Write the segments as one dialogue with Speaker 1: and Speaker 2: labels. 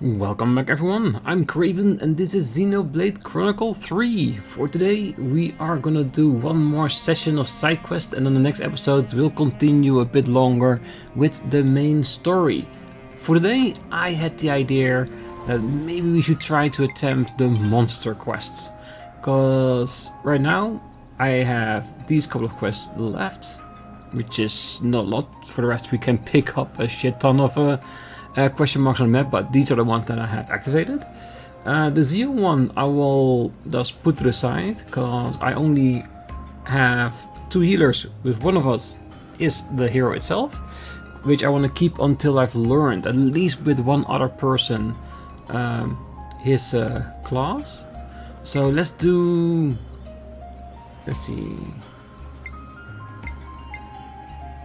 Speaker 1: Welcome back everyone, I'm Craven and this is Xenoblade Chronicles 3. For today we are gonna do one more session of side quest and on the next episode we'll continue a bit longer with the main story. For today I had the idea that maybe we should try to attempt the monster quests. Cause right now I have these couple of quests left, which is not a lot. For the rest we can pick up a shit ton of question marks on the map, but these are the ones that I have activated. The Zeal one I will just put to the side, because I only have 2 healers, with one of us is the hero itself, which I want to keep until I've learned, at least with one other person, his class. So let's see.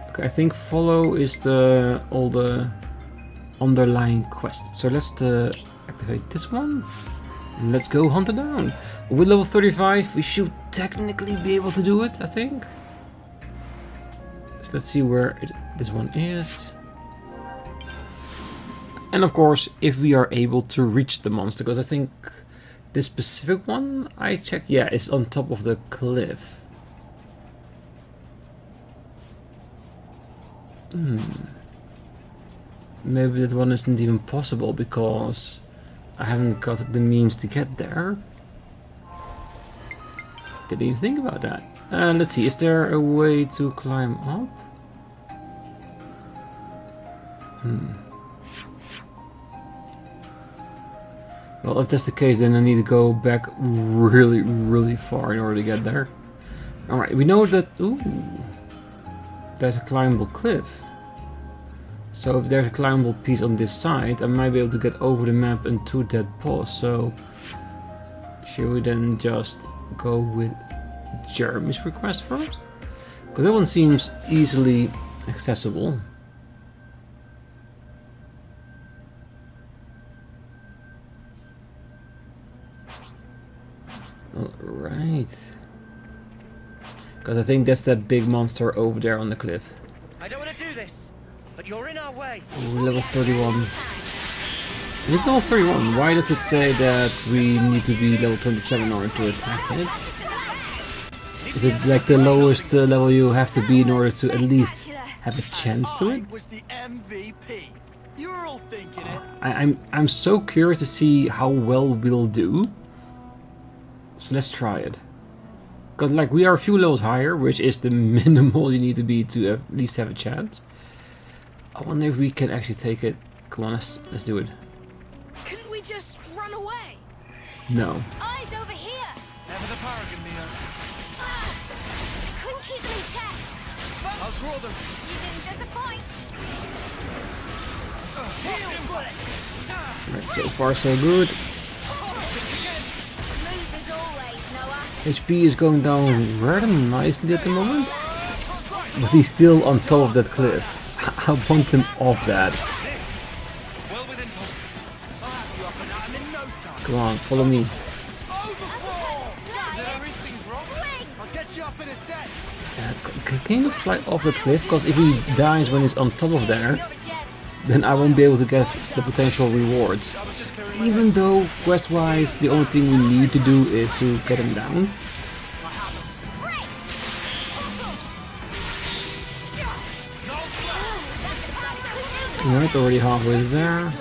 Speaker 1: Okay, I think follow is all the underlying quest. So let's activate this one. Let's go hunt it down. With level 35 we should technically be able to do it, I think. So let's see where this one is. And of course if we are able to reach the monster, because I think this specific one I checked, yeah, is on top of the cliff. Maybe that one isn't even possible because I haven't got the means to get there. Didn't even think about that. Let's see, is there a way to climb up? Well, if that's the case, then I need to go back really far in order to get there. Alright, we know that... Ooh, there's a climbable cliff. So if there's a climbable piece on this side, I might be able to get over the map and to that boss. So should we then just go with Jeremy's request first? Because that one seems easily accessible. Alright. Because I think that's that big monster over there on the cliff.
Speaker 2: I don't want to do this. But you're in our way.
Speaker 1: Ooh, level 31. It's level 31. Why does it say that we need to be level 27 in order to attack it? Is it like the lowest level you have to be in order to at least have a chance to it? I'm so curious to see how well we'll do. So let's try it. Because like we are a few levels higher, which is the minimal you need to be to at least have a chance. I wonder if we can actually take it. Come on, let's do it.
Speaker 3: Couldn't we just run away?
Speaker 1: No.
Speaker 3: Eyes over here.
Speaker 2: Never the paragon, Mia.
Speaker 3: Couldn't keep them in check.
Speaker 2: I'll draw them.
Speaker 3: You didn't disappoint.
Speaker 1: Right, so far so good.
Speaker 3: Smooth as always, Noah.
Speaker 1: HP is going down rather nicely at the moment, but he's still on top of that cliff. I want him off that. Come on, follow me. Can you fly off the cliff? Because if he dies when he's on top of there, then I won't be able to get the potential rewards. Even though, quest-wise, the only thing we need to do is to get him down. Alright, already halfway there.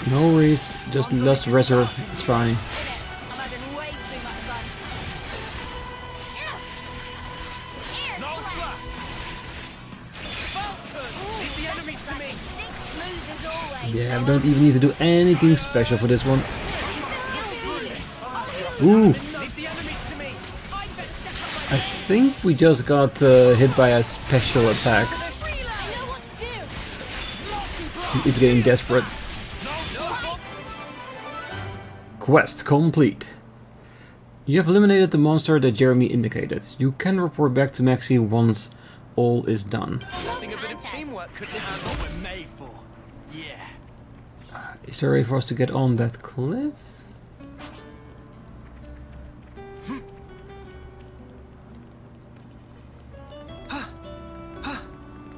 Speaker 1: No worries, just lost Reser, it's fine. Yeah, we don't even need to do anything special for this one. Ooh! I think we just got hit by a special attack. It's getting desperate. Quest complete. You have eliminated the monster that Jeremy indicated. You can report back to Maxie once all is done.
Speaker 2: Nothing a bit of teamwork could be what we're made for. Yeah.
Speaker 1: Is there a way for us to get on that cliff?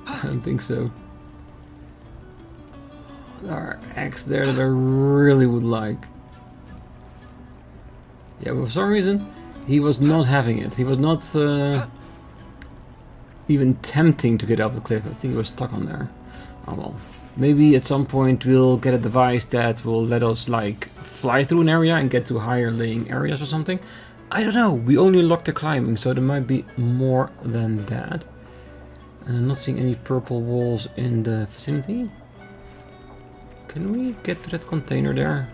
Speaker 1: I don't think so. There are eggs there that I really would like. Yeah, but for some reason he was not having it. He was not even tempting to get off the cliff. I think he was stuck on there. Oh well. Maybe at some point we'll get a device that will let us like fly through an area and get to higher laying areas or something. I don't know. We only unlocked the climbing, so there might be more than that. And I'm not seeing any purple walls in the vicinity. Can we get to that container there?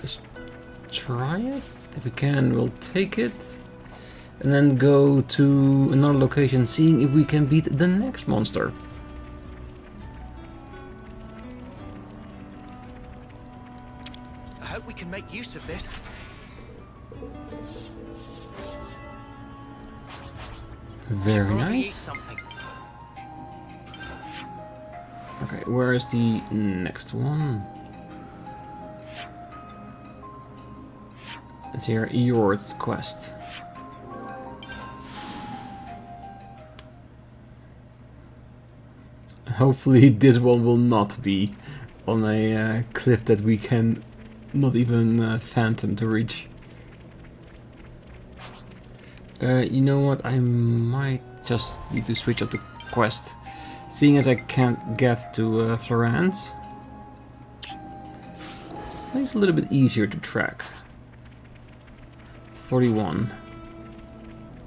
Speaker 1: Just try it. If we can, we'll take it. And then go to another location, seeing if we can beat the next monster.
Speaker 2: I hope we can make use of this.
Speaker 1: Very
Speaker 2: Probably eat
Speaker 1: nice.
Speaker 2: something.
Speaker 1: Okay, where is the next one? It's here, Eort's quest. Hopefully this one will not be on a cliff that we can not even phantom to reach. You know what, I might just need to switch up the quest. Seeing as I can't get to Florence, it's a little bit easier to track. 31.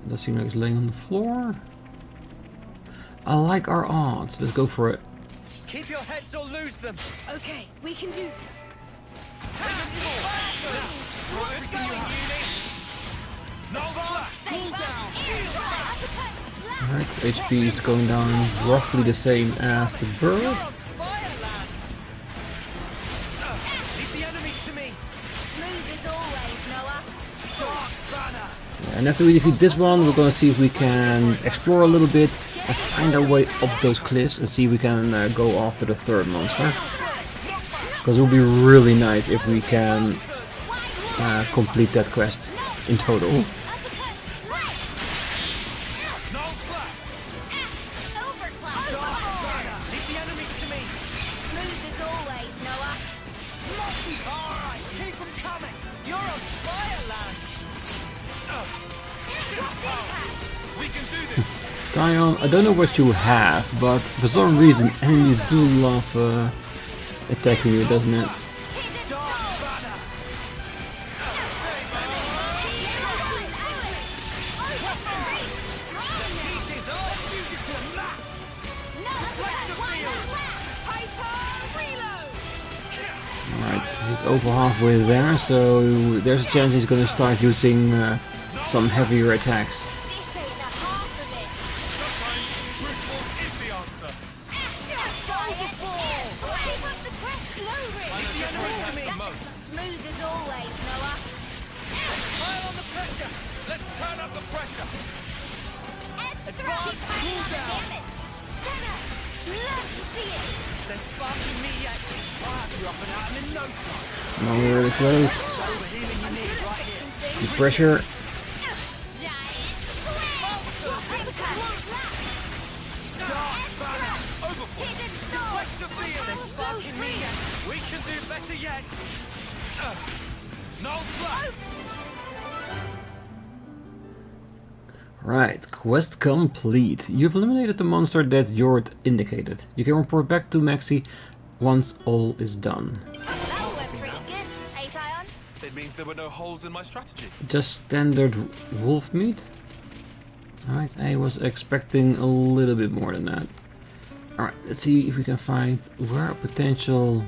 Speaker 1: Does seem like it's laying on the floor. I like our odds. Let's go for it.
Speaker 2: Keep your heads or lose them.
Speaker 3: Okay, we can do this.
Speaker 1: Alright, HP is going down roughly the same as the bird.
Speaker 2: Leave the enemies to me.
Speaker 3: Smooth as always, Noah.
Speaker 1: And after we defeat this one, we're gonna see if we can explore a little bit and find our way up those cliffs and see if we can go after the third monster. Because it would be really nice if we can complete that quest in total.
Speaker 2: Leave the enemies to me.
Speaker 3: Smooth as always, Noah.
Speaker 2: Alright, keep them coming. You're on fire, Lanz. We can do this.
Speaker 1: Taion, I don't know what you have, but for some reason enemies do love attacking you, doesn't it? Alright, he's over halfway there, so there's a chance he's gonna start using some heavier attacks.
Speaker 3: Smooth as always, Noah.
Speaker 2: Pile on the pressure. Let's turn up the pressure.
Speaker 3: Advance cooldown. Sena, love to see it.
Speaker 2: They're sparking me yet. I'll have you up and at 'em in no time.
Speaker 1: Now we're really close.
Speaker 2: All the healing you need right here.
Speaker 1: The pressure.
Speaker 2: They're sparking me yet. We can do better yet. No flat.
Speaker 1: Right, quest complete. You've eliminated the monster that Jord indicated. You can report back to Maxi once all is done.
Speaker 3: That went pretty good, eh, Taion?
Speaker 4: It means there were no holes in my strategy.
Speaker 1: Just standard wolf meat? Alright, I was expecting a little bit more than that. Alright, let's see if we can find where a potential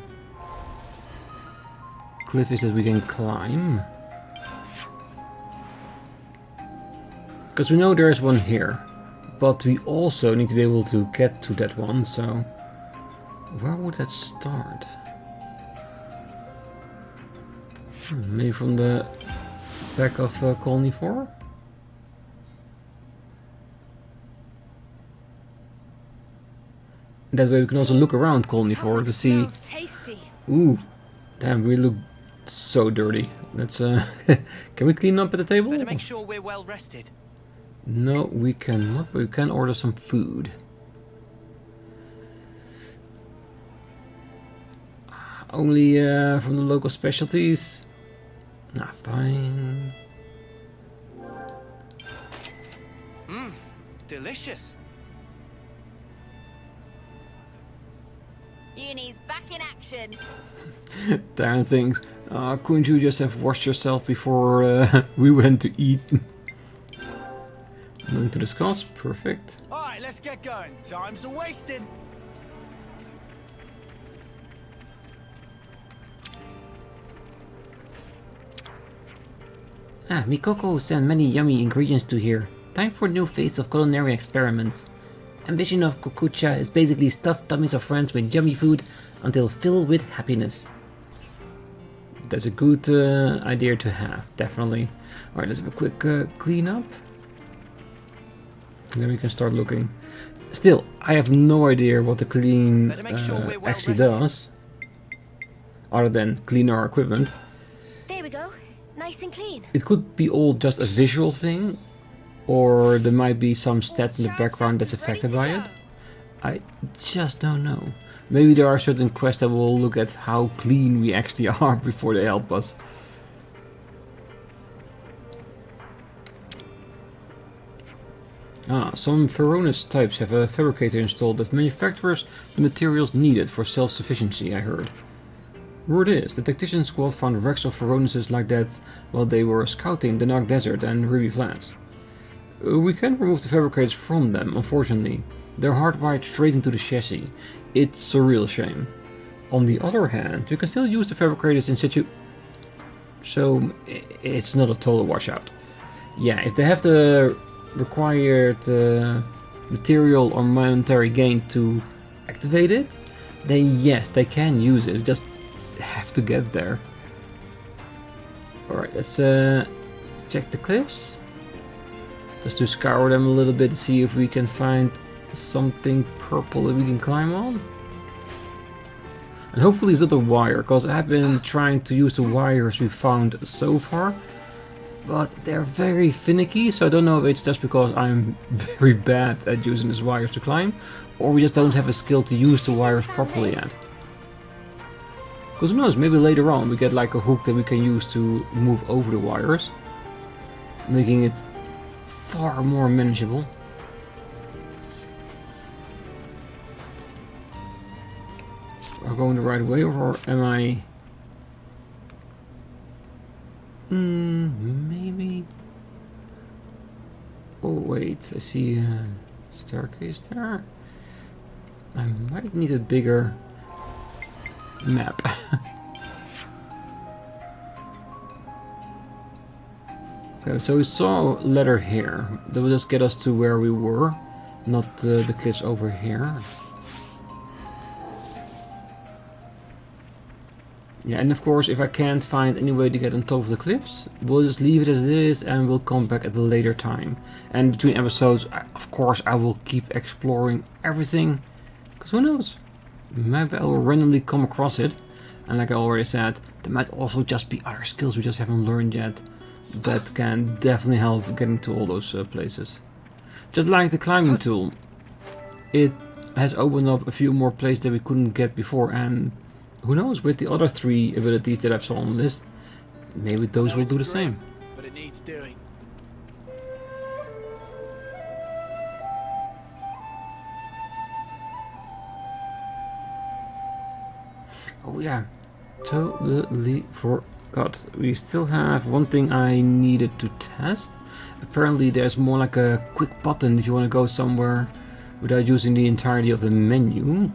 Speaker 1: cliff is that we can climb. Because we know there's one here, but we also need to be able to get to that one, so where would that start? Maybe from the back of Colony 4? That way we can also look around Colony for to see.
Speaker 3: Smells tasty.
Speaker 1: Ooh, damn, we look so dirty. Let's can we clean up at the table?
Speaker 2: Better make sure we're well rested.
Speaker 1: No, we cannot, but we can order some food. Only from the local specialties. Nah, fine.
Speaker 2: Delicious.
Speaker 3: Eunie's back in action.
Speaker 1: Darn things. Couldn't you just have washed yourself before we went to eat? Nothing to discuss. Perfect.
Speaker 2: Alright, let's get going. Time's a-wasting.
Speaker 1: Mikoko sent many yummy ingredients to here. Time for a new phase of culinary experiments. Ambition of Kokucha is basically stuff tummies of friends with yummy food until filled with happiness. That's a good idea to have, definitely. Alright, let's have a quick clean up. And then we can start looking. Still, I have no idea what the clean actually does. Other than clean our equipment.
Speaker 3: There we go. Nice and clean.
Speaker 1: It could be all just a visual thing. Or there might be some stats in the background that's affected by it. I just don't know. Maybe there are certain quests that will look at how clean we actually are before they help us. Some Veronis types have a fabricator installed that manufactures the materials needed for self-sufficiency, I heard. Word is, the tactician squad found wrecks of Veronises like that while they were scouting the Dark Desert and Ruby Flats. We can't remove the fabricators from them, unfortunately. They're hardwired straight into the chassis. It's a real shame. On the other hand, we can still use the fabricators in situ, so it's not a total washout. Yeah, if they have the required material or monetary gain to activate it, then yes, they can use it. Just have to get there. Alright, let's check the cliffs. Just to scour them a little bit to see if we can find something purple that we can climb on. And hopefully it's not a wire, because I've been trying to use the wires we found so far. But they're very finicky, so I don't know if it's just because I'm very bad at using these wires to climb, or we just don't have a skill to use the wires properly yet. Because who knows, maybe later on we get like a hook that we can use to move over the wires, making it far more manageable. Am I going the right way, or am I... maybe... Oh wait, I see a staircase there. I might need a bigger map. Okay, so we saw a ladder here. That will just get us to where we were, not the cliffs over here. Yeah, and of course, if I can't find any way to get on top of the cliffs, we'll just leave it as it is and we'll come back at a later time. And between episodes, of course, I will keep exploring everything, because who knows? Maybe I will randomly come across it. And like I already said, there might also just be other skills we just haven't learned yet that can definitely help getting to all those places. Just like the climbing tool, it has opened up a few more places that we couldn't get before, and who knows, with the other 3 abilities that I've saw on the list, maybe those will do the same.
Speaker 2: But it needs doing.
Speaker 1: Oh yeah, totally forgot. We still have one thing I needed to test. Apparently there's more like a quick button if you want to go somewhere without using the entirety of the menu.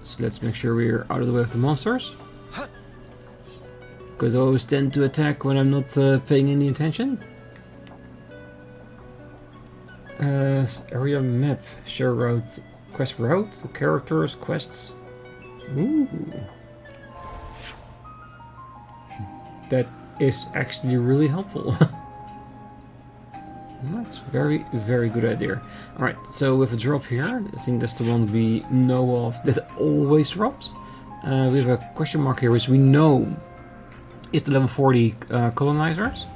Speaker 1: So let's make sure we're out of the way of the monsters, because I always tend to attack when I'm not paying any attention. Area map, share route, quest route, characters, quests. Ooh. That is actually really helpful. Let's It's a very, very good idea. Alright, so with a drop here, I think that's the one we know of that always drops. We have a question mark here, which we know is the level 40 colonizers.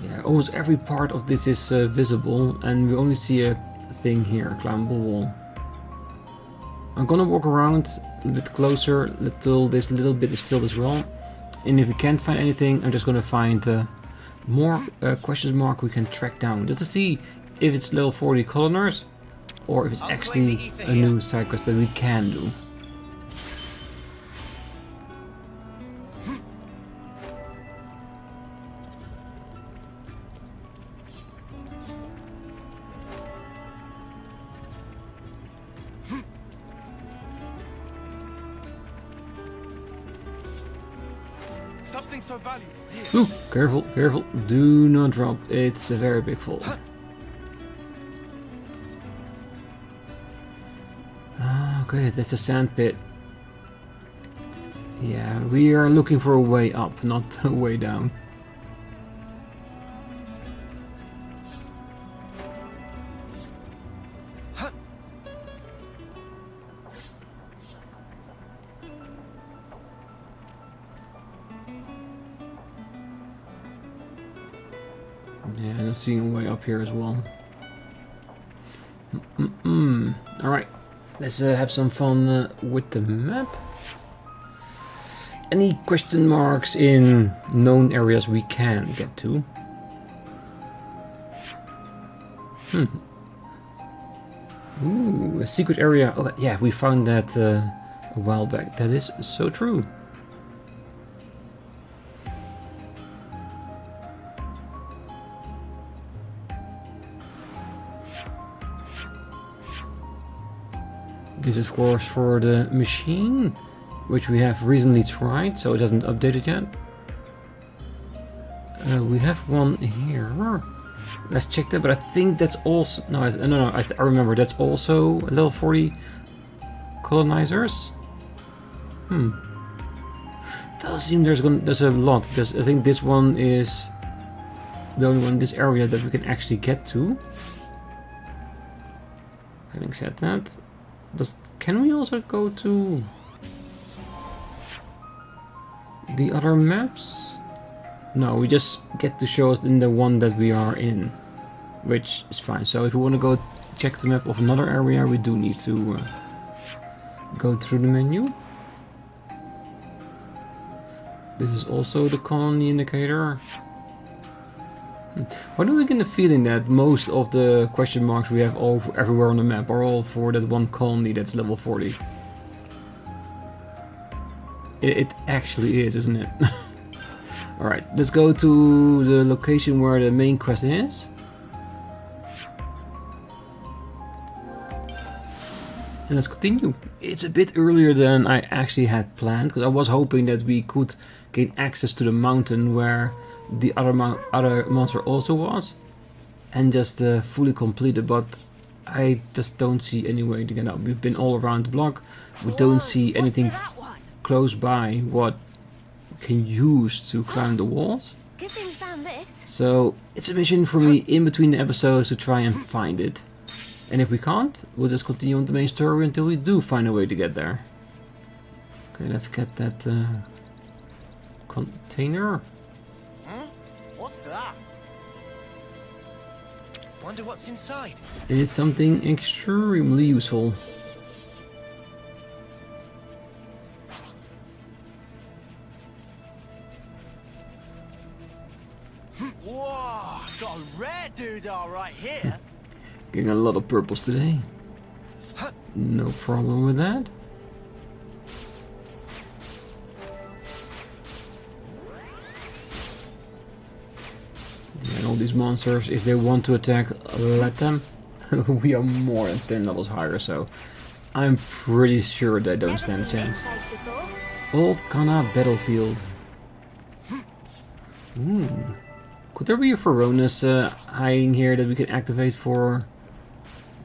Speaker 1: Yeah, almost every part of this is visible, and we only see a thing here, a climbable wall. I'm gonna walk around a bit closer until this little bit is filled as well. And if we can't find anything, I'm just gonna find more question mark we can track down, just to see if it's level 40 coloners or if it's actually a new side quest that we can do.
Speaker 4: Something so valuable here.
Speaker 1: Ooh, careful, careful. Do not drop. It's a very big fall. Okay, that's a sand pit. Yeah, we are looking for a way up, not a way down. Yeah, I'm seeing a way up here as well. Alright, let's have some fun with the map. Any question marks in known areas we can get to? Ooh, a secret area. Oh, yeah, we found that a while back. That is so true. This is of course for the machine, which we have recently tried, so it hasn't updated yet. We have one here. Let's check that, but I think that's also... No, I remember that's also level 40 colonizers. Does seem there's a lot. I think this one is the only one in this area that we can actually get to. Having said that, can we also go to the other maps? No, we just get to show us in the one that we are in, which is fine. So if we want to go check the map of another area, we do need to go through the menu. This is also the colony indicator. Why do we get the feeling that most of the question marks we have everywhere on the map are all for that one colony that's level 40? It actually is, isn't it? Alright, let's go to the location where the main quest is. And let's continue. It's a bit earlier than I actually had planned, because I was hoping that we could gain access to the mountain where the other monster also was, and just fully complete it, but I just don't see any way to get up. We've been all around the block. We don't see anything close by what we can use to climb the walls.
Speaker 3: Good thing we found this.
Speaker 1: So it's a mission for me in between the episodes to try and find it. And if we can't, we'll just continue on the main story until we do find a way to get there. Okay, let's get that container.
Speaker 2: What's that?
Speaker 5: Wonder what's inside.
Speaker 1: It's something extremely useful.
Speaker 2: Whoa, got a rare doodah right here.
Speaker 1: Getting a lot of purples today. No problem with that. Yeah, and all these monsters, if they want to attack, let them. We are more than 10 levels higher, so I'm pretty sure they don't stand a chance. Old Kana battlefield. Ooh. Could there be a Veronis hiding here that we can activate for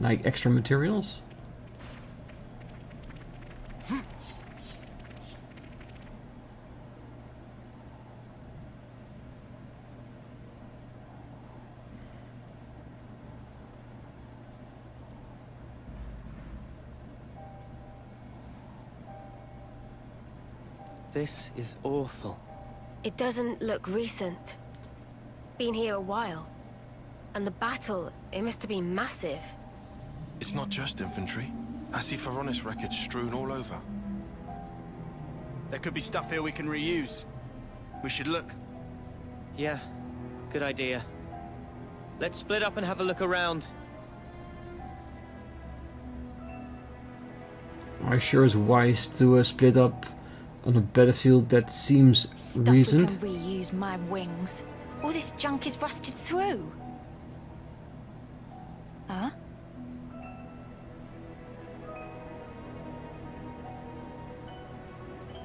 Speaker 1: like extra materials?
Speaker 5: This is awful.
Speaker 3: It doesn't look recent. Been here a while. And the battle, it must have been massive.
Speaker 6: It's not just infantry. I see Feronis wreckage strewn all over.
Speaker 2: There could be stuff here we can reuse. We should look.
Speaker 5: Yeah, good idea. Let's split up and have a look around.
Speaker 1: Are you sure it's wise to split up on a battlefield that seems
Speaker 7: Stuff
Speaker 1: recent?
Speaker 7: we can reuse, my wings. All this junk is rusted through. Huh?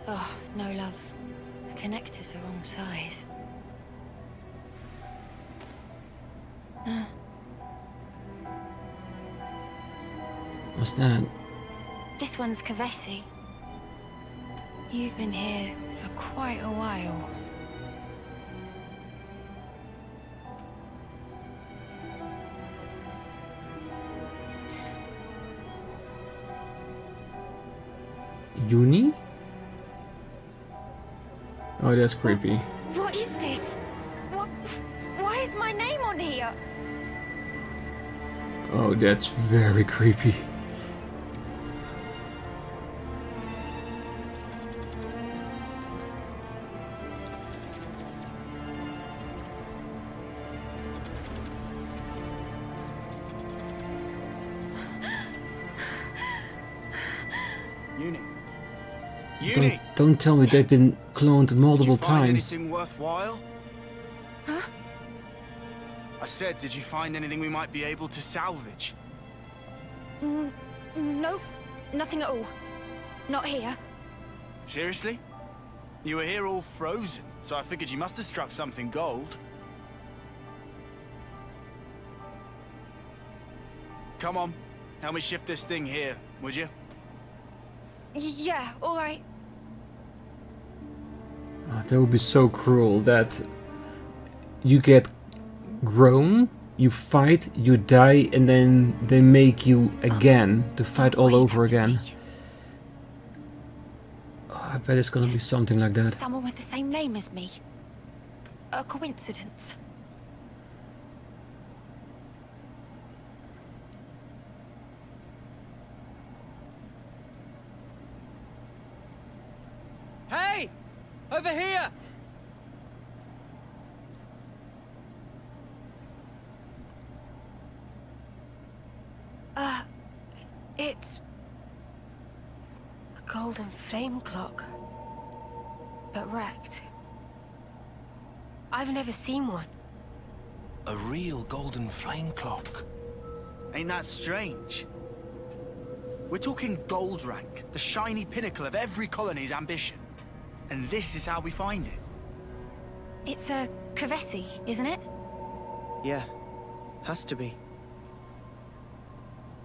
Speaker 7: Oh, no love. The connector's the wrong size.
Speaker 1: What's that?
Speaker 7: This one's Kevesi. You've been here for quite a while.
Speaker 1: Eunie? Oh, that's creepy.
Speaker 7: What is this? What? Why is my name on here?
Speaker 1: Oh, that's very creepy.
Speaker 2: Eunie. Eunie!
Speaker 1: Don't tell me they've been cloned
Speaker 2: Did
Speaker 1: multiple
Speaker 2: you find
Speaker 1: times.
Speaker 2: anything worthwhile?
Speaker 7: Huh?
Speaker 2: I said, did you find anything we might be able to salvage?
Speaker 7: No, nothing at all. Not here.
Speaker 2: Seriously? You were here all frozen, so I figured you must have struck something gold. Come on, help me shift this thing here, would you?
Speaker 7: Yeah, all right.
Speaker 1: Oh, that would be so cruel that you get grown, you fight, you die, and then they make you again to fight all over again. Oh, I bet it's gonna be something like that.
Speaker 7: Someone with the same name as me. A coincidence.
Speaker 5: Hey! Over here!
Speaker 3: It's a golden flame clock, but wrecked. I've never seen one.
Speaker 6: A real golden flame clock.
Speaker 2: Ain't that strange? We're talking gold rank, the shiny pinnacle of every colony's ambition. And this is how we find it.
Speaker 7: It's a Kevesi, isn't it?
Speaker 5: Yeah, has to be.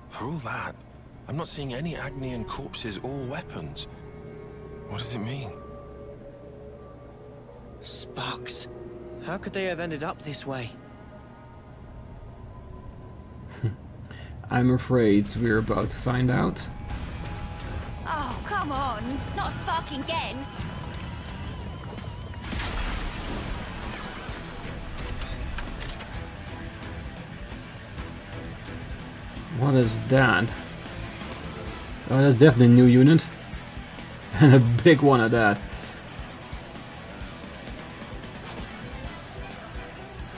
Speaker 6: For all that, I'm not seeing any Agnian corpses or weapons. What does it mean?
Speaker 5: Sparks. How could they have ended up this way?
Speaker 1: I'm afraid we're about to find out.
Speaker 7: Oh, come on. Not a sparking again.
Speaker 1: What is that? Oh, that's definitely a new unit. And a big one at that.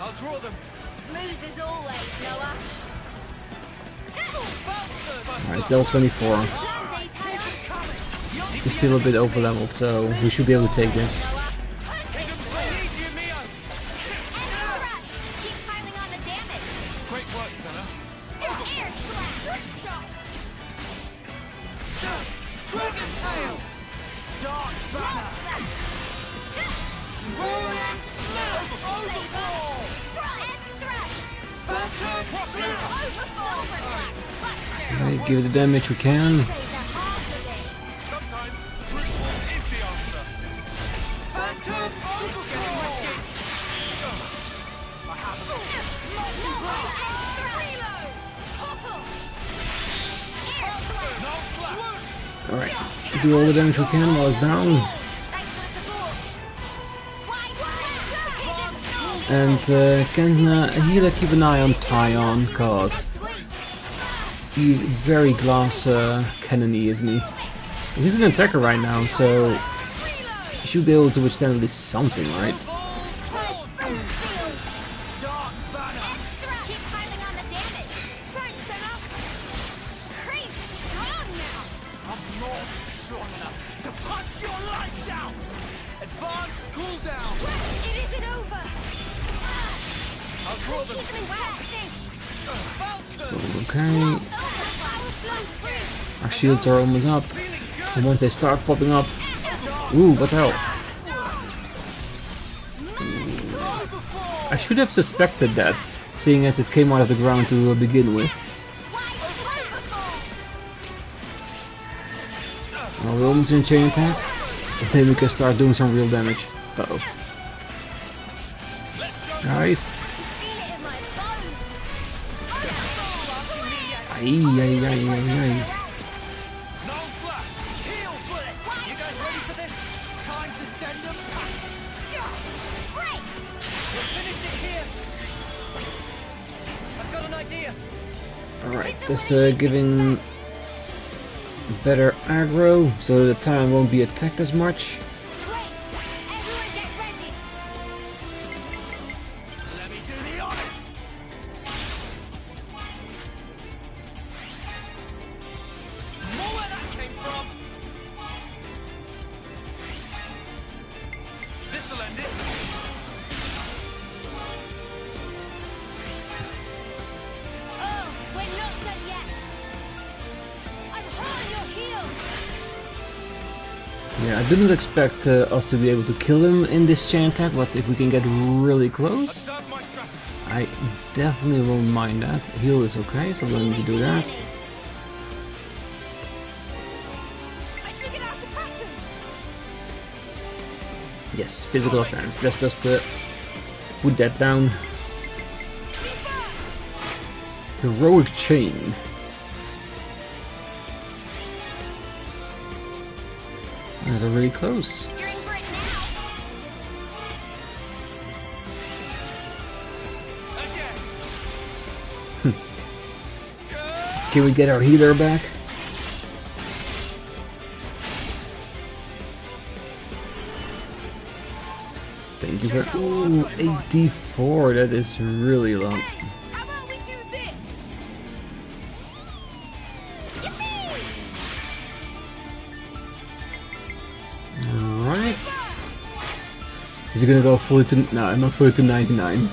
Speaker 4: I'll draw them.
Speaker 3: Smooth as always, Noah.
Speaker 1: Alright, it's level 24.
Speaker 3: Plan day, Taion.
Speaker 1: We're still a bit over leveled, so we should be able to take this.
Speaker 4: I need you, Mio.
Speaker 3: Keep piling on the damage.
Speaker 4: Great work, Sena.
Speaker 3: Air slash.
Speaker 4: Dragon tail.
Speaker 2: Dark banner!
Speaker 4: Rolling snap. Overfall.
Speaker 1: Alright, give it the damage we can.
Speaker 4: Sometimes brute force is the answer. Phantom overfall. I have
Speaker 3: Air slash.
Speaker 4: no flash.
Speaker 1: Alright, do all the damage we can while it's down.
Speaker 3: Thanks for
Speaker 1: And can Healer keep an eye on Taion, cause he's very glass cannony, isn't he? He's an attacker right now, so he should be able to withstand at least something, right?
Speaker 4: Keep piling on the damage. Thanks, Sena. Crazy strong now.
Speaker 2: I'm not strong enough to punch your lights out! Advanced cooldown!
Speaker 4: It isn't over.
Speaker 2: I'll draw them.
Speaker 4: Keep them in check.
Speaker 1: Okay,
Speaker 4: Power flows through.
Speaker 1: our shields are almost up. And once they start popping up... Ooh, what the hell? I should have suspected that, seeing as it came out of the ground to begin with. Well, we're almost in chain attack. And then we can start doing some real damage. Uh-oh. Guys. Ay, ay, ay, ay, ay.
Speaker 2: No flash! Heal bullet! You guys ready for this? Time to send them packing!
Speaker 5: We'll finish it here. I've got an idea.
Speaker 1: Alright, this giving better aggro, so the Taion won't be attacked as much.
Speaker 4: Everyone get ready.
Speaker 2: Let me do the honors!
Speaker 5: More where that came from.
Speaker 2: This'll end it!
Speaker 4: Oh, we're not done yet. I'm hard your heel.
Speaker 1: Yeah, I didn't expect us to be able to kill him in this chain attack, but if we can get really close,
Speaker 2: Observe my strategy.
Speaker 1: I definitely won't mind that. Heal is okay, so we don't need to do that.
Speaker 4: I figured out a pattern.
Speaker 1: Yes, physical offense. Let's just put that down. Heroic chain. Those are really close.
Speaker 4: You're in for it now.
Speaker 2: Again!
Speaker 1: Can we get our healer back? Thank you for... Ooh, 84. That is really long.
Speaker 4: Hey, how about we do this?
Speaker 1: Alright. Is he gonna go fully to... No, not fully to 99.
Speaker 4: One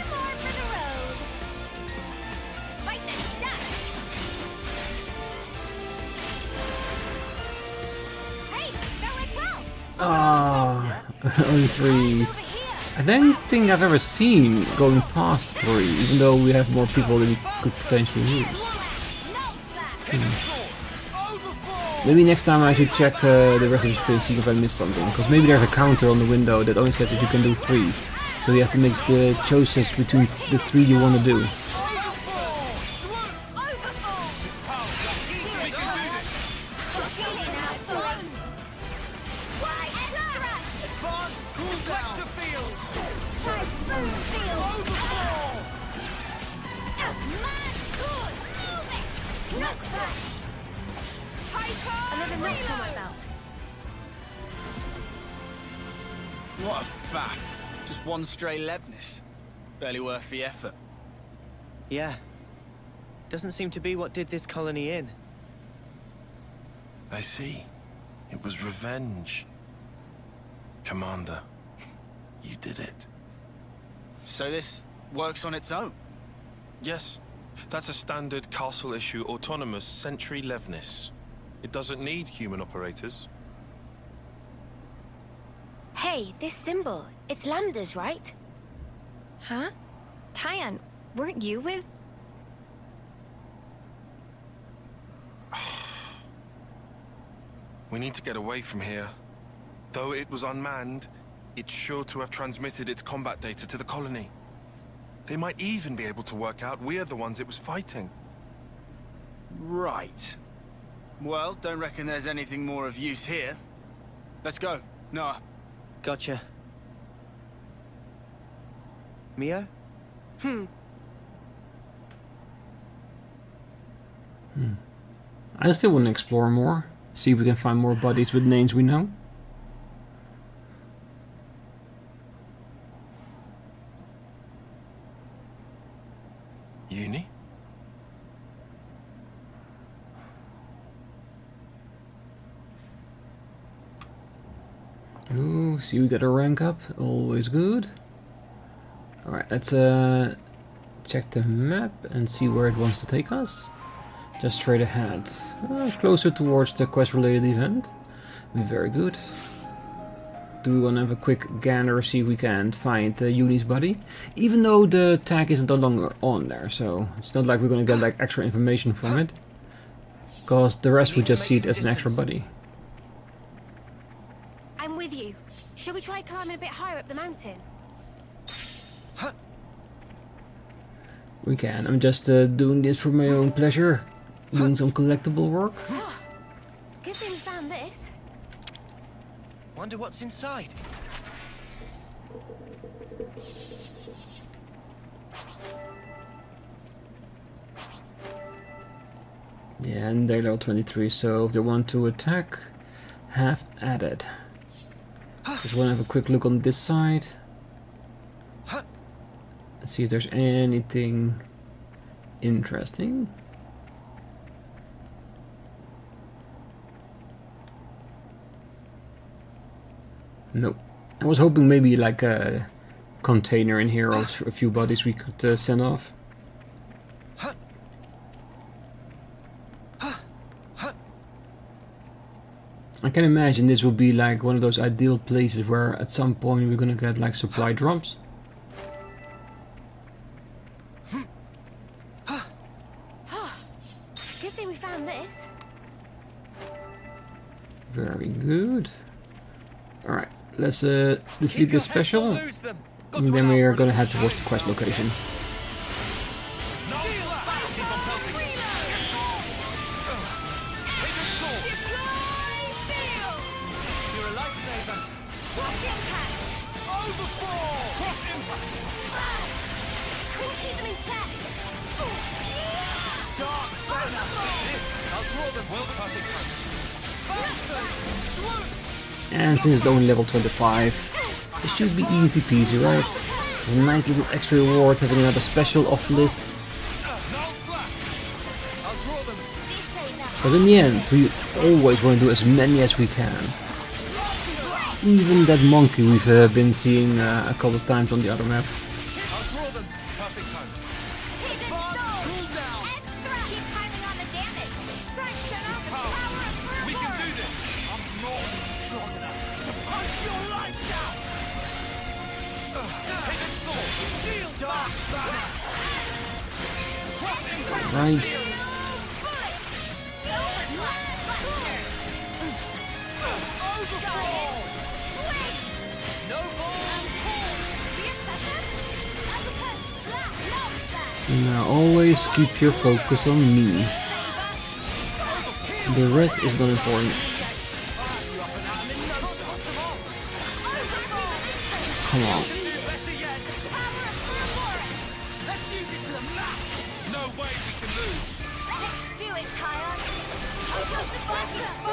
Speaker 4: more for the road. Fight the shot. Hey, that went well.
Speaker 1: Ah, only 3.
Speaker 4: Over here.
Speaker 1: I don't think I've ever seen going past 3, even though we have more people than we could potentially use.
Speaker 4: No flash.
Speaker 1: Maybe next time I should check the rest of the screen, see if I missed something, because maybe there's a counter on the window that only says that you can do 3. So you have to make the choices between the 3 you want to do.
Speaker 3: Another knock on my belt.
Speaker 2: What a faff. Just one stray Levnis. Barely worth the effort.
Speaker 5: Yeah. Doesn't seem to be what did this colony in.
Speaker 6: I see. It was revenge. Commander, you did it.
Speaker 2: So this works on its own?
Speaker 6: Yes, that's a standard castle-issue autonomous Sentry Levnis. It doesn't need human operators.
Speaker 3: Hey, this symbol. It's Lambda's, right?
Speaker 7: Huh? Taion, weren't you with...
Speaker 6: We need to get away from here. Though it was unmanned, it's sure to have transmitted its combat data to the colony. They might even be able to work out we're the ones it was fighting.
Speaker 2: Right. Well, don't reckon there's anything more of use here. Let's go. Noah.
Speaker 5: Gotcha. Mio?
Speaker 1: I still want to explore more. See if we can find more bodies with names we know.
Speaker 6: Eunie?
Speaker 1: Ooh, see we got a rank up. Always good. Alright, let's check the map and see where it wants to take us. Just straight ahead. Closer towards the quest-related event. Very good. Do we want to have a quick gander, see if we can find Eunie's body? Even though the tag isn't no longer on there, so it's not like we're going to get like extra information from it. Because the rest would just see it as an extra body.
Speaker 3: I'm with you. Shall we try climbing a bit higher up the mountain?
Speaker 1: We can. I'm just doing this for my own pleasure. Doing some collectible work.
Speaker 3: Good thing we found this.
Speaker 5: Wonder what's inside.
Speaker 1: Yeah, and they're level 23, so if they want to attack, have at it. Just want to have a quick look on this side. Let's see if there's anything interesting. Nope. I was hoping maybe like a container in here or a few bodies we could send off. I can imagine this will be like one of those ideal places where at some point we're gonna get like supply drops.
Speaker 3: Good thing we found this.
Speaker 1: Very good. Alright, let's defeat this special. And then we are gonna head towards the quest location. And since it's only level 25, it should be easy peasy, right? A nice little extra reward having another special off the list. But in the end, we always want to do as many as we can. Even that monkey we've been seeing a couple of times on the other map. Right. Now always keep your focus on me. The rest is not important. Come on.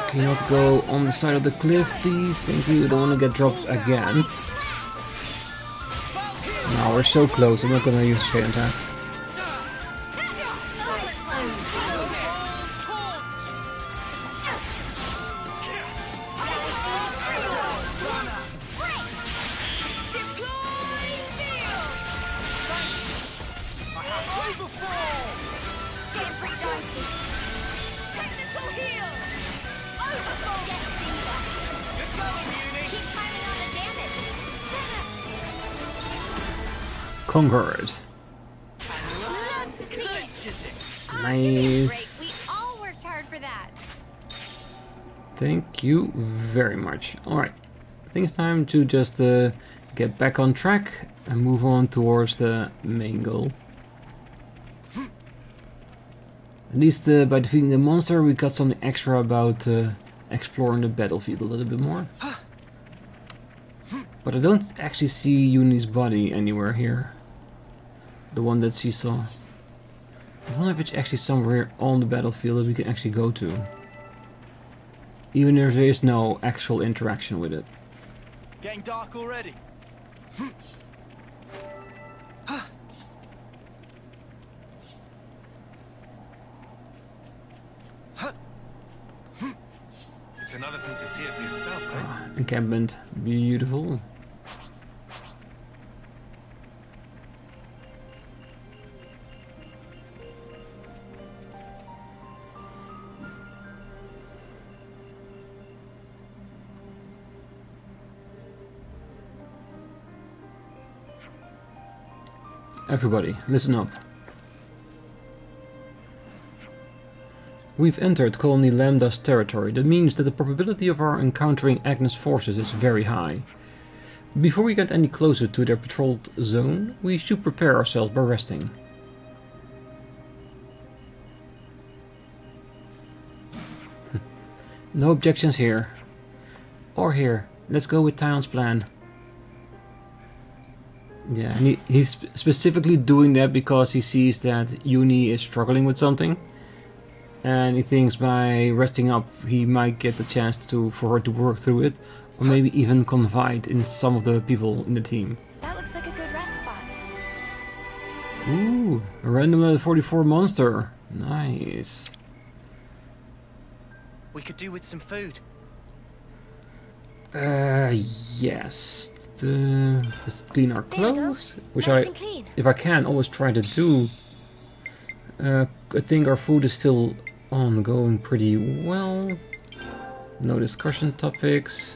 Speaker 1: Can you not go on the side of the cliff, please? Thank you. Don't want to get dropped again. No, we're so close. I'm not gonna use shade attack. Conquered. Nice.
Speaker 4: We all worked hard for that.
Speaker 1: Thank you very much. Alright, I think it's time to just get back on track and move on towards the main goal. At least by defeating the monster we got something extra about exploring the battlefield a little bit more. But I don't actually see Eunie's body anywhere here. The one that she saw. I wonder if it's actually somewhere on the battlefield that we can actually go to. Even if there is no actual interaction with it.
Speaker 2: Getting dark already.
Speaker 6: It's another thing to see it for yourself, eh?
Speaker 1: Encampment. Beautiful. Everybody, listen up. We've entered Colony Lambda's territory. That means that the probability of our encountering Agnus forces is very high. Before we get any closer to their patrolled zone, we should prepare ourselves by resting. No objections here. Or here. Let's go with Taion's plan. Yeah, and he's specifically doing that because he sees that Eunie is struggling with something. And he thinks by resting up he might get the chance for her to work through it. Or maybe even confide in some of the people in the team.
Speaker 3: That looks like a good rest spot.
Speaker 1: Ooh, a random level 44 monster. Nice.
Speaker 5: We could do with some food.
Speaker 1: Yes. Let's clean our
Speaker 3: There you go.
Speaker 1: clothes, which
Speaker 3: Nice and clean.
Speaker 1: if I can, always try to do. I think our food is still ongoing pretty well. No discussion topics.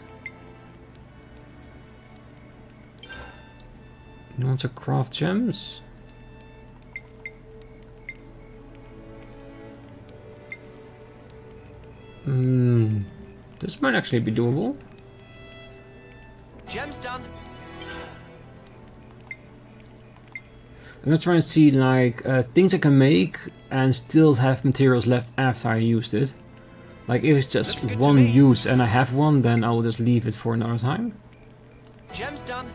Speaker 1: You want to craft gems? This might actually be doable.
Speaker 5: Gem's done.
Speaker 1: I'm just trying to see like things I can make and still have materials left after I used it. Like if it's just
Speaker 5: Looks good to
Speaker 1: one
Speaker 5: me.
Speaker 1: use and I have one, then I will just leave it for another time.
Speaker 5: Gem's done.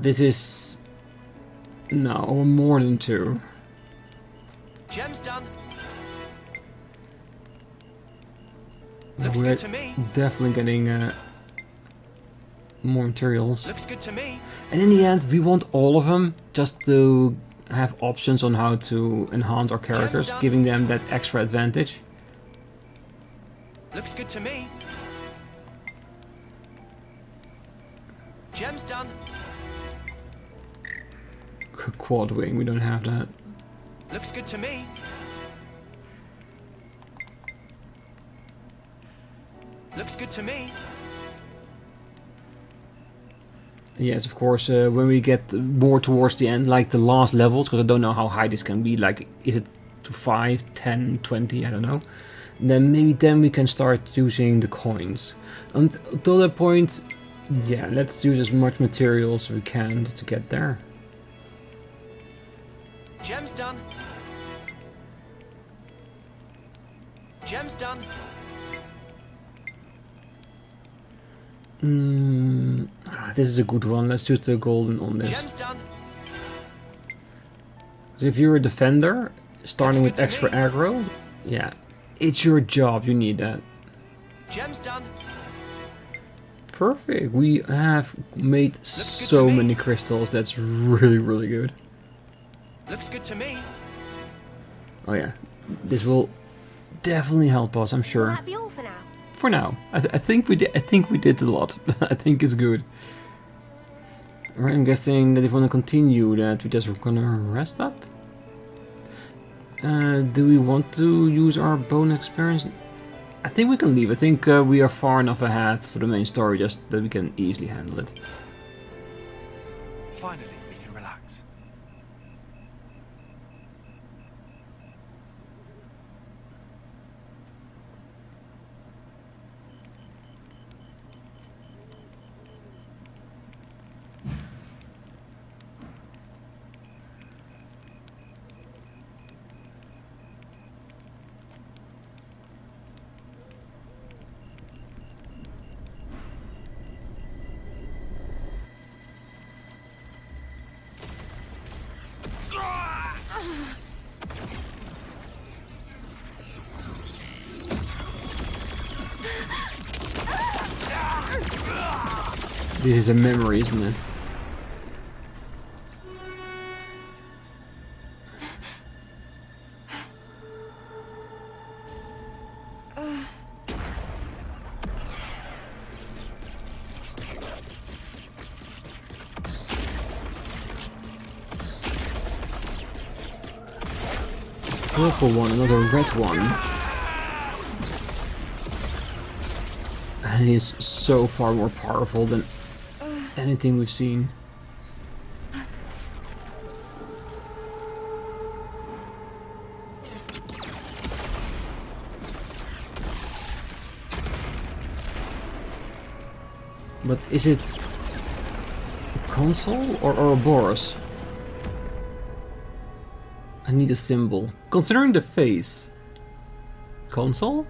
Speaker 1: This is no more than 2.
Speaker 5: Gem's done. Looks
Speaker 1: We're
Speaker 5: good to me.
Speaker 1: definitely getting more materials.
Speaker 5: Looks good to me.
Speaker 1: And in the end, we want all of them just to have options on how to enhance our characters,
Speaker 5: done.
Speaker 1: giving them that extra advantage.
Speaker 5: Looks good to me. Gem's done.
Speaker 1: Quad wing, we don't have that.
Speaker 5: Looks good to me. Looks good to me.
Speaker 1: Yes, of course, when we get more towards the end, like the last levels, because I don't know how high this can be, like, is it to 5, 10, 20, I don't know. Then maybe then we can start using the coins. Until that point, yeah, let's use as much material as we can to get there.
Speaker 5: Gem's done. Gem's done.
Speaker 1: This is a good one. Let's use the golden on this.
Speaker 5: Gem's done.
Speaker 1: So if you're a defender, starting
Speaker 5: Looks
Speaker 1: with
Speaker 5: good
Speaker 1: extra
Speaker 5: to me.
Speaker 1: aggro, yeah, it's your job. You need that.
Speaker 5: Gem's done.
Speaker 1: Perfect. We have made
Speaker 5: good
Speaker 1: so
Speaker 5: to me.
Speaker 1: many crystals. That's really, really good.
Speaker 5: Looks good to me.
Speaker 1: Oh yeah, this will definitely help us. I'm
Speaker 3: Will
Speaker 1: sure.
Speaker 3: that be all for now?
Speaker 1: For now, I think we did. I think we did a lot. I think it's good. Right, I'm guessing that if we want to continue, that we just gonna rest up. Do we want to use our bone experience? I think we can leave. I think we are far enough ahead for the main story, just that we can easily handle it.
Speaker 6: Finally, we can relax.
Speaker 1: This is a memory, isn't it? Purple one, another red one. And he is so far more powerful than anything we've seen. But is it a console or Ouroboros? I need a symbol. Considering the face. Console?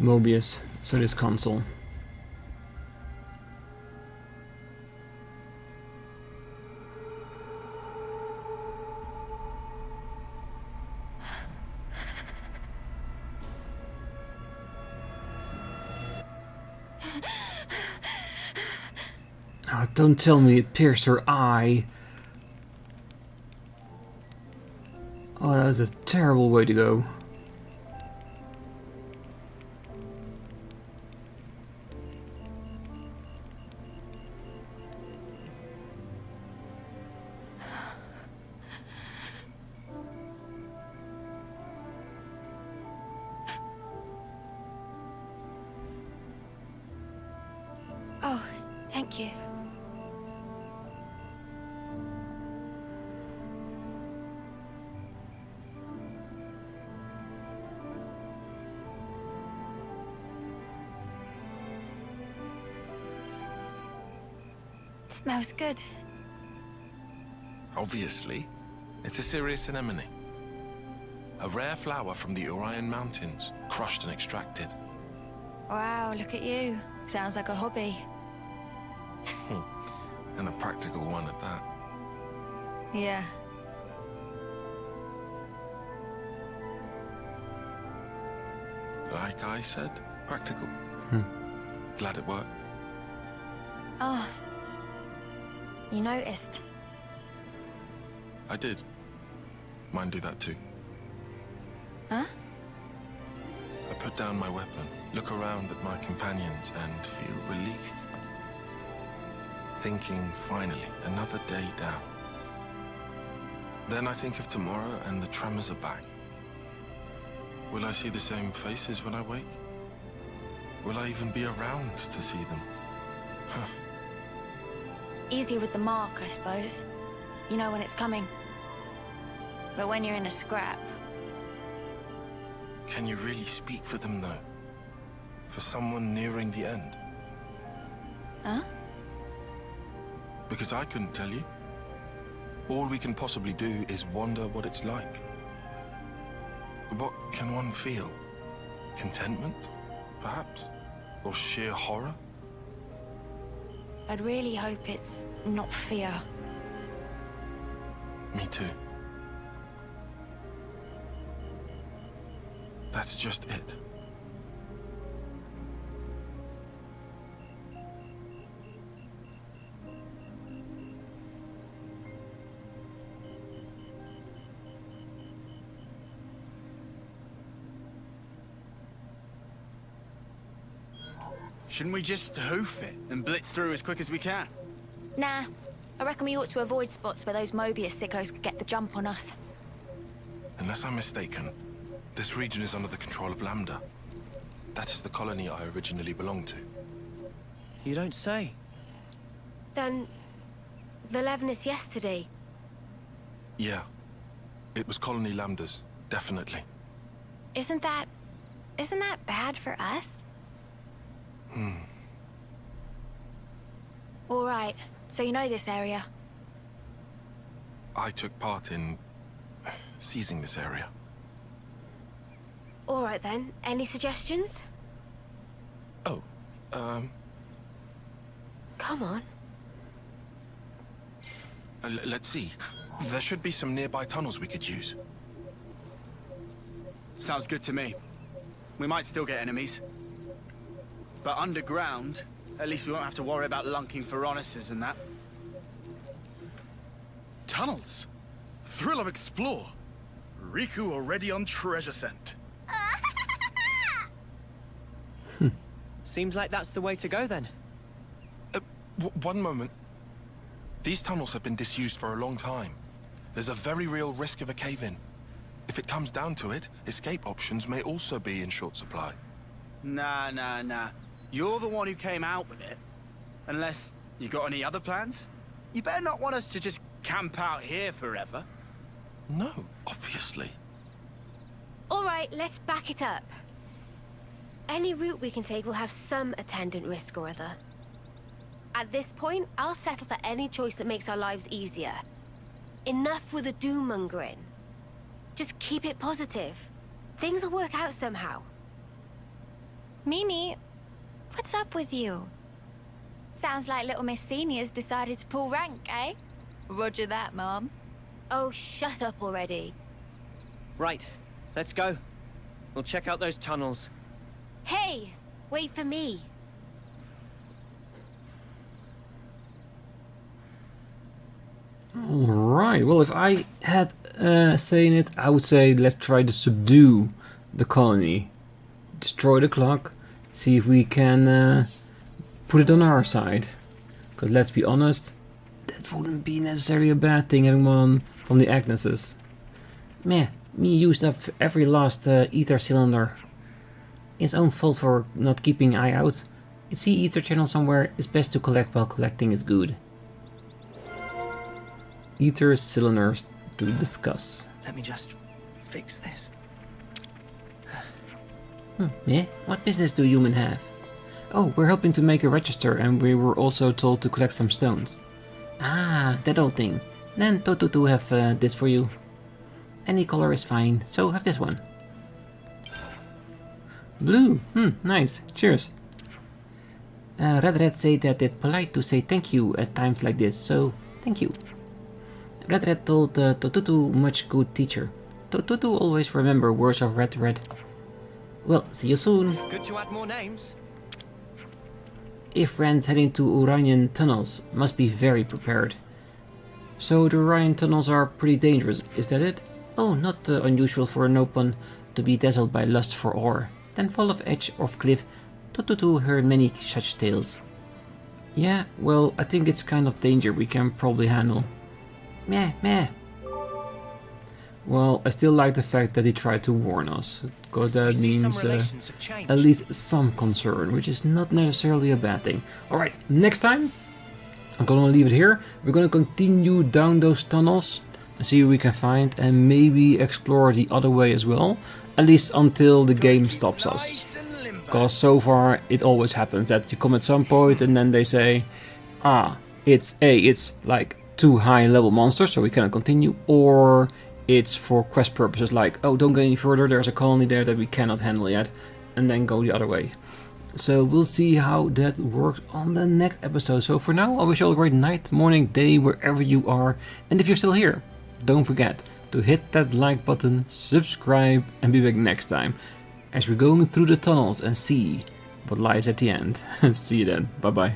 Speaker 1: Mobius, so this console. Oh, don't tell me it pierced her eye. Oh, that was a terrible way to go.
Speaker 7: Oh, thank you. Smells good.
Speaker 6: Obviously, it's a serious anemone. A rare flower from the Orion Mountains, crushed and extracted.
Speaker 7: Wow, look at you. Sounds like a hobby.
Speaker 6: And a practical one at that.
Speaker 7: Yeah.
Speaker 6: Like I said, practical. Glad it worked.
Speaker 7: Oh. You noticed?
Speaker 6: I did. Mine do that too.
Speaker 7: Huh?
Speaker 6: I put down my weapon, look around at my companions, and feel relief. Thinking, finally, another day down. Then I think of tomorrow and the tremors are back. Will I see the same faces when I wake? Will I even be around to see them? Huh.
Speaker 7: Easy with the mark, I suppose. You know when it's coming. But when you're in a scrap...
Speaker 6: Can you really speak for them, though? For someone nearing the end?
Speaker 7: Huh?
Speaker 6: Because I couldn't tell you. All we can possibly do is wonder what it's like. What can one feel? Contentment, perhaps? Or sheer horror?
Speaker 7: I'd really hope it's not fear.
Speaker 6: Me too. That's just it.
Speaker 2: Shouldn't we just hoof it and blitz through as quick as we can?
Speaker 7: Nah. I reckon we ought to avoid spots where those Mobius sickos could get the jump on us.
Speaker 6: Unless I'm mistaken, this region is under the control of Lambda. That is the colony I originally belonged to.
Speaker 5: You don't say.
Speaker 3: Then... the Levinus yesterday.
Speaker 6: Yeah. It was Colony Lambda's, definitely.
Speaker 7: Isn't that bad for us? All right, so you know this area.
Speaker 6: I took part in seizing this area.
Speaker 3: All right then. Any suggestions?
Speaker 6: Oh,
Speaker 3: Come on.
Speaker 6: let's see. There should be some nearby tunnels we could use.
Speaker 2: Sounds good to me. We might still get enemies. But underground, at least we won't have to worry about lunking for honesters and that.
Speaker 8: Tunnels. Thrill of explore. Riku already on treasure scent.
Speaker 5: Seems like that's the way to go then.
Speaker 6: One moment. These tunnels have been disused for a long time. There's a very real risk of a cave-in. If it comes down to it, escape options may also be in short supply.
Speaker 2: Nah. You're the one who came out with it. Unless you got any other plans? You better not want us to just camp out here forever.
Speaker 6: No, obviously.
Speaker 3: All right, let's back it up. Any route we can take will have some attendant risk or other. At this point, I'll settle for any choice that makes our lives easier. Enough with the doom-mongering. Just keep it positive. Things will work out somehow.
Speaker 7: Mimi, what's up with you? Sounds like little Miss Senior's decided to pull rank, eh? Roger that, Mom.
Speaker 3: Oh, shut up already.
Speaker 5: Right, let's go. We'll check out those tunnels.
Speaker 3: Hey, wait for me.
Speaker 1: Alright, well, if I had say in it, I would say let's try to subdue the colony. Destroy the clock, see if we can put it on our side. Because let's be honest, that wouldn't be necessarily a bad thing, having one from the Agneses. Meh, me used up every last ether cylinder. His own fault for not keeping eye out. If see ether channel somewhere, it's best to collect while collecting is good. Ether cylinders to discuss.
Speaker 5: Let me just fix this.
Speaker 1: Eh? What business do human have? Oh, we're helping to make a register and we were also told to collect some stones. Ah, that old thing. Then Totutu have this for you. Any color is fine, so have this one. Blue, nice, cheers. Red say that it's polite to say thank you at times like this, so thank you. Red told Totutu much good teacher. Totutu always remember words of Red. Well, see you soon.
Speaker 5: Good to add more names.
Speaker 1: If friends heading to Orion tunnels, must be very prepared. So the Orion tunnels are pretty dangerous, is that it? Oh, not unusual for an open to be dazzled by lust for ore, then fall off edge of cliff. Totutu heard many such tales. Yeah, well, I think it's kind of danger we can probably handle. Meh. Well, I still like the fact that he tried to warn us, because that means at least some concern, which is not necessarily a bad thing. Alright, next time, I'm gonna leave it here. We're gonna continue down those tunnels and see what we can find, and maybe explore the other way as well, at least until the game stops us. Because so far it always happens that you come at some point and then they say, it's like too high level monsters, so we cannot continue, or it's for quest purposes, like, oh, don't go any further, there's a colony there that we cannot handle yet, and then go the other way. So we'll see how that works on the next episode. So for now, I wish you all a great night, morning, day, wherever you are, and if you're still here, don't forget to hit that like button, subscribe, and be back next time, as we're going through the tunnels and see what lies at the end. See you then, bye bye.